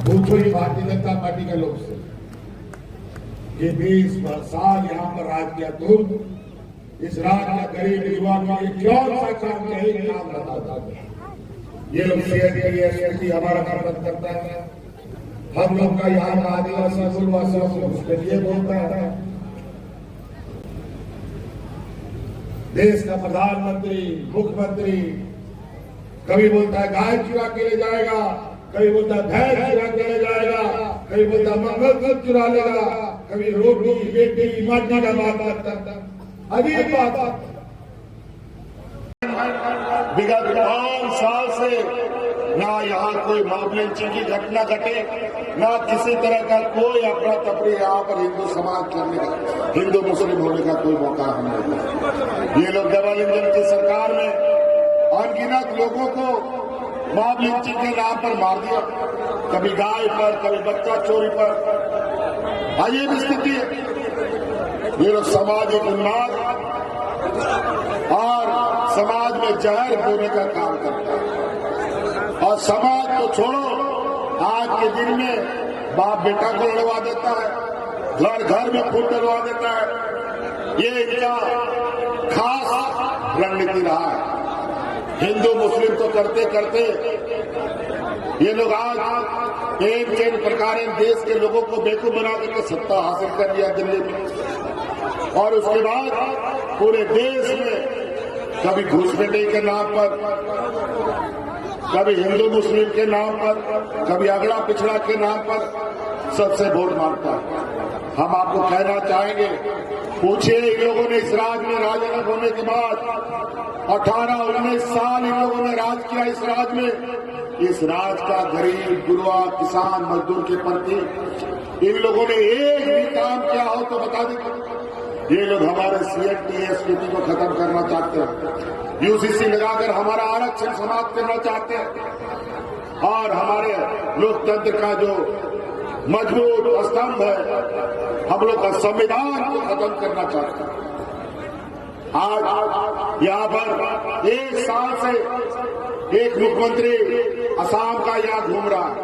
पूछो ही भारतीय जनता पार्टी के लोग से कि 20 साल यहाँ पर राज किया तुम, इस राज का गरीब युवा के लिए क्यों सा काम किया, एक नाम बताता है। ये लोग शेयर के लिए एसटी हमारा खत्म करता है, हम लोग का यहाँ का आदिवासी मूलवासियों को उसके लिए बोलता है। देश का प्रधानमंत्री, मुख्यमंत्री कभी बोलता है गाय चुरा के ले जाएगा, कभी बोलता है भैंस चुरा के ले जाएगा, कभी बोलता है मंगलसूत्र चुरा लेगा, कभी रोटी बेटी माटी का बात करता है। अजीब बात। विगत 5 साल से ना यहाँ कोई मॉब लिंचिंग की घटना घटे, ना किसी तरह का कोई अफरा तफरी यहाँ पर हिंदू समाज करने का, हिंदू मुस्लिम होने का कोई मौका हम नहीं मिला। ये लोग डबल इंजन की सरकार में अनगिनत लोगों को मॉब लिंचिंग के नाम पर मार दिया, कभी गाय पर, कभी बच्चा चोरी पर। अजीब स्थिति है। ये लोग सामाजिक उन्माद और समाज में जहर बोने का काम करता है। और समाज को छोड़ो, आज के दिन में बाप बेटा को लड़वा देता है, घर घर में खून डलवा देता है। ये इनका खास रणनीति रहा है। हिंदू मुस्लिम तो करते करते ये लोग आज एक प्रकार देश के लोगों को बेवकूफ बना करके सत्ता हासिल कर लिया दिल्ली में, और उसके बाद पूरे देश में कभी घुसपैठी के नाम पर, कभी हिंदू मुस्लिम के नाम पर, कभी अगड़ा पिछड़ा के नाम पर सबसे वोट मांगता है। हम आपको कहना चाहेंगे, पूछिए इन लोगों ने इस राज में राज अलग होने के बाद 18-19 साल इन लोगों ने राज किया। इस राज में, इस राज का गरीब गुरुआ किसान मजदूर के प्रति इन लोगों ने एक भी काम किया हो तो बता दें। ये लोग हमारे सीएटी एसपीटी को खत्म करना चाहते हैं, यूसीसी लगाकर हमारा आरक्षण समाप्त करना चाहते हैं, और हमारे लोकतंत्र का जो मजबूत स्तंभ है, हम लोग का संविधान को खत्म करना चाहते हैं। आज यहाँ पर 1 साल से एक मुख्यमंत्री असम का यहाँ घूम रहा है,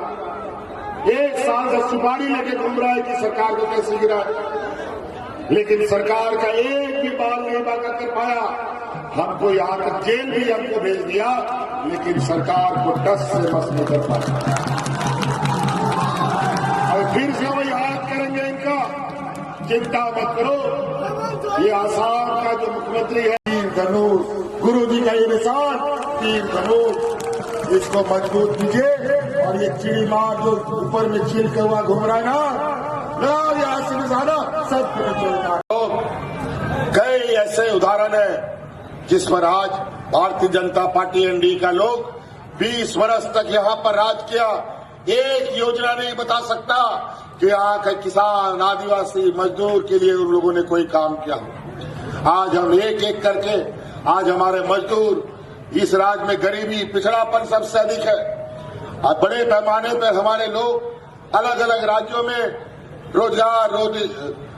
1 साल से सुपारी लेके घूम रहा है कि सरकार को कैसे गिराए, लेकिन सरकार का एक भी बाल नहीं बाका कर पाया। हमको यहाँ तक जेल भी हमको भेज दिया, लेकिन सरकार को टस से मस नहीं कर पाया। और फिर से वो याद करेंगे इनका, चिंता मत करो। ये आसाम का जो मुख्यमंत्री है, तीर धनुष, गुरु जी का ये निशान तीर धनुष, इसको मजबूत कीजिए। और ये चिड़ी मार जो ऊपर में छील के हुआ घूम रहा है ना, यहाँ से निशाना सब चलता है। कई ऐसे उदाहरण है जिस पर आज भारतीय जनता पार्टी एनडीए का लोग 20 वर्ष तक यहाँ पर राज किया। एक योजना नहीं बता सकता कि यहाँ के किसान, आदिवासी, मजदूर के लिए उन लोगों ने कोई काम किया। आज हम एक एक करके, आज हमारे मजदूर, इस राज्य में गरीबी, पिछड़ापन सबसे अधिक है। और बड़े पैमाने पर हमारे लोग अलग अलग राज्यों में रोजगार,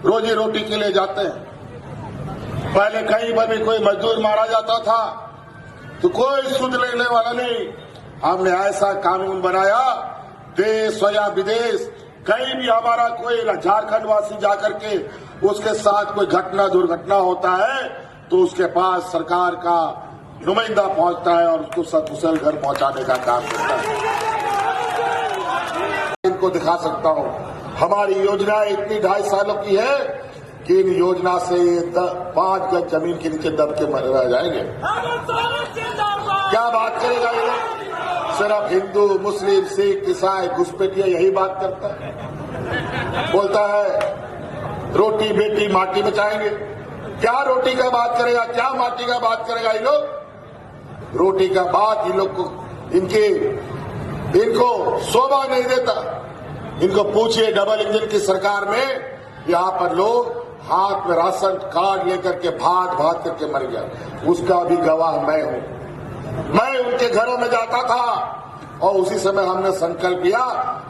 रोजी रोटी के लिए जाते हैं। पहले कहीं पर भी कोई मजदूर मारा जाता था तो कोई सुध लेने वाला नहीं। हमने ऐसा कानून बनाया, देश हो या विदेश, कहीं भी हमारा कोई झारखंड वासी जाकर के उसके साथ कोई घटना दुर्घटना होता है तो उसके पास सरकार का नुमाइंदा पहुंचता है और उसको सकुशल घर पहुंचाने का काम करता है। इनको दिखा सकता हूं, हमारी योजना इतनी 2.5 सालों की है कि इन योजना से 5 गज जमीन के नीचे दब के रह जाएंगे। क्या बात करेगा ये लोग? सिर्फ हिंदू, मुस्लिम, सिख, ईसाई, घुसपैठिया यही बात करता है। बोलता है रोटी बेटी माटी बचाएंगे। क्या रोटी का बात करेगा, क्या माटी का बात करेगा? ये लोग रोटी का बात इन लोग को, इनको शोभा नहीं देता। इनको पूछिए, डबल इंजन की सरकार में यहाँ पर लोग हाथ में राशन कार्ड लेकर के भाग करके मर गया। उसका भी गवाह मैं हूं। मैं उनके घरों में जाता था और उसी समय हमने संकल्प लिया,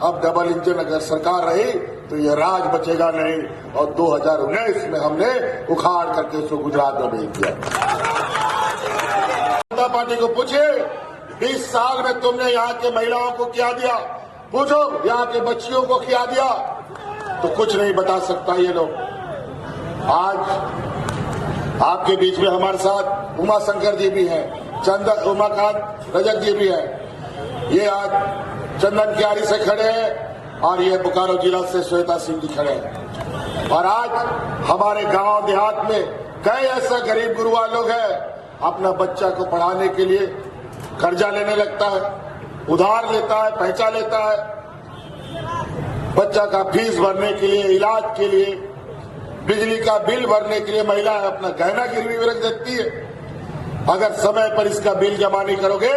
अब डबल इंजन अगर सरकार रही तो ये राज बचेगा नहीं। और 2019 में हमने उखाड़ करके उसको गुजरात में भेज दिया। जनता पार्टी को पूछिए, 20 साल में तुमने यहाँ के महिलाओं को क्या दिया? पूछो यहाँ के बच्चियों को क्या दिया तो कुछ नहीं बता सकता ये लोग। आज आपके बीच में हमारे साथ उमा शंकर जी भी हैं, उमाकांत रजक जी भी हैं। ये आज चंदन क्यारी से खड़े हैं और ये बोकारो जिला से श्वेता सिंह जी खड़े हैं। और आज हमारे गांव देहात में कई ऐसा गरीब गुरुआ लोग हैं, अपना बच्चा को पढ़ाने के लिए कर्जा लेने लगता है, उधार लेता है, पैसा लेता है, बच्चा का फीस भरने के लिए, इलाज के लिए, बिजली का बिल भरने के लिए महिला अपना गहना गिरवी में रख देती है। अगर समय पर इसका बिल जमा नहीं करोगे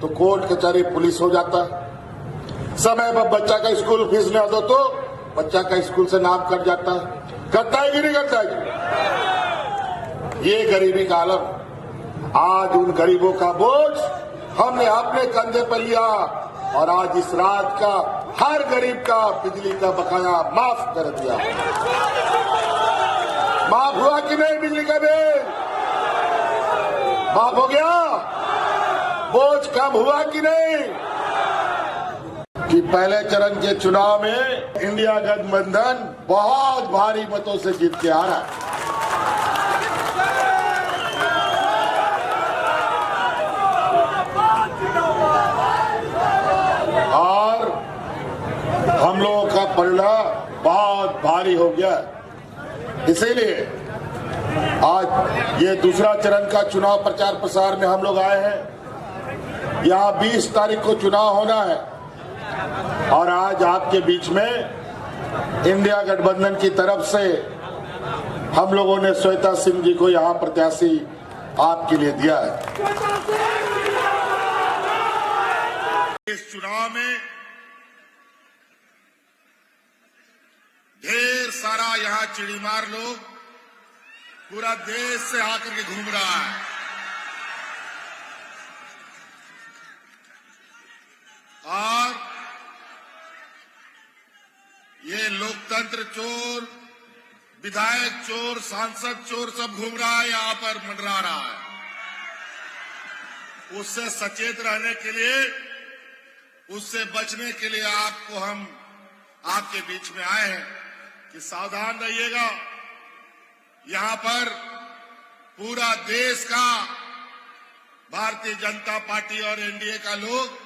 तो कोर्ट कचहरी पुलिस हो जाता है। समय पर बच्चा का स्कूल फीस न दो तो बच्चा का स्कूल से नाम कट जाता है। करता है कि नहीं करता है? ये गरीबी का आलम। आज उन गरीबों का बोझ हमने अपने कंधे पर लिया और आज इस रात का हर गरीब का बिजली का बकाया माफ कर दिया। माफ हुआ कि नहीं? बिजली का बिल माफ हो गया? बोझ कम हुआ कि नहीं? कि पहले चरण के चुनाव में इंडिया गठबंधन बहुत भारी मतों से जीत के आ रहा है। और हम लोगों का पलड़ा बहुत भारी हो गया। इसीलिए आज ये दूसरा चरण का चुनाव प्रचार प्रसार में हम लोग आए हैं। यहाँ 20 तारीख को चुनाव होना है और आज आपके बीच में इंडिया गठबंधन की तरफ से हम लोगों ने श्वेता सिंह जी को यहाँ प्रत्याशी आपके लिए दिया है। इस चुनाव में ढेर सारा यहाँ चिड़ीमार लोग पूरा देश से आकर के घूम रहा है। और ये लोकतंत्र चोर, विधायक चोर, सांसद चोर सब घूम रहा है, यहाँ पर मंडरा रहा है। उससे सचेत रहने के लिए, उससे बचने के लिए आपको हम आपके बीच में आए हैं कि सावधान रहिएगा। यहाँ पर पूरा देश का भारतीय जनता पार्टी और एनडीए का लोग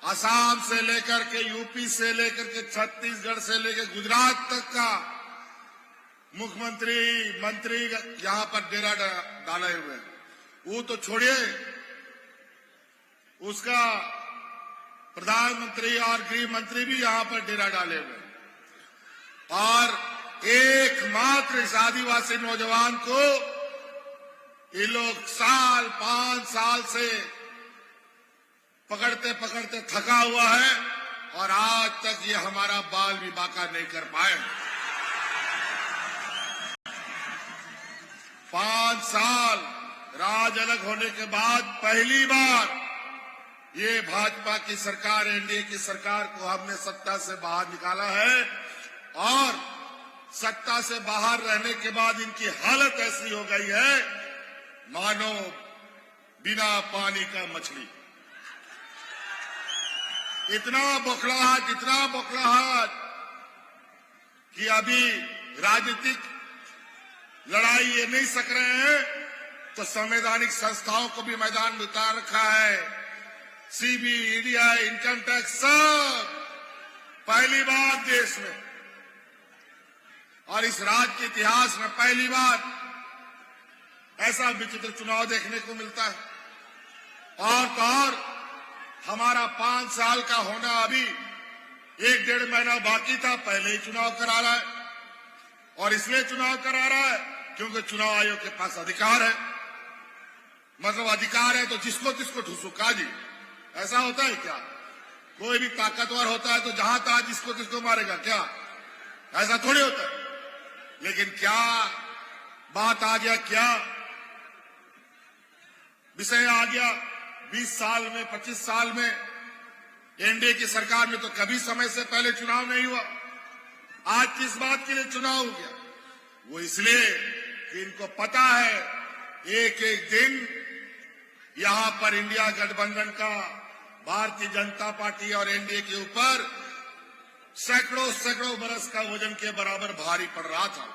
असम से लेकर के, यूपी से लेकर के, छत्तीसगढ़ से लेकर गुजरात तक का मुख्यमंत्री, मंत्री यहाँ पर डेरा डाले हुए हैं। वो तो छोड़िए, उसका प्रधानमंत्री और गृह मंत्री भी यहाँ पर डेरा डाले हुए हैं। और एकमात्र इस आदिवासी नौजवान को ये लोग 5 साल से पकड़ते पकड़ते थका हुआ है और आज तक ये हमारा बाल भी बाका नहीं कर पाए। 5 साल राज अलग होने के बाद पहली बार ये भाजपा की सरकार, एनडीए की सरकार को हमने सत्ता से बाहर निकाला है। और सत्ता से बाहर रहने के बाद इनकी हालत ऐसी हो गई है मानो बिना पानी का मछली। इतना बौखलाहट कि अभी राजनीतिक लड़ाई ये नहीं सक रहे हैं तो संवैधानिक संस्थाओं को भी मैदान में उतार रखा है। सीबीआई, ईडी, इनकम टैक्स सब पहली बार देश में और इस राज्य के इतिहास में पहली बार ऐसा विचित्र चुनाव देखने को मिलता है। और तो और हमारा 5 साल का होना अभी 1-1.5 महीना बाकी था, पहले ही चुनाव करा रहा है। और इसलिए चुनाव करा रहा है क्योंकि चुनाव आयोग के पास अधिकार है। मतलब अधिकार है तो जिसको तिसको ठूसो काजी। ऐसा होता है क्या? कोई भी ताकतवर होता है तो जहां तहां जिसको तिसको मारेगा क्या? ऐसा थोड़ी होता है। लेकिन क्या बात आ गया, क्या विषय आ गया 20 साल में, 25 साल में एनडीए की सरकार में तो कभी समय से पहले चुनाव नहीं हुआ। आज किस बात के लिए चुनाव हो गया? वो इसलिए कि इनको पता है एक एक दिन यहां पर इंडिया गठबंधन का भारतीय जनता पार्टी और एनडीए के ऊपर सैकड़ों बरस का वजन के बराबर भारी पड़ रहा था।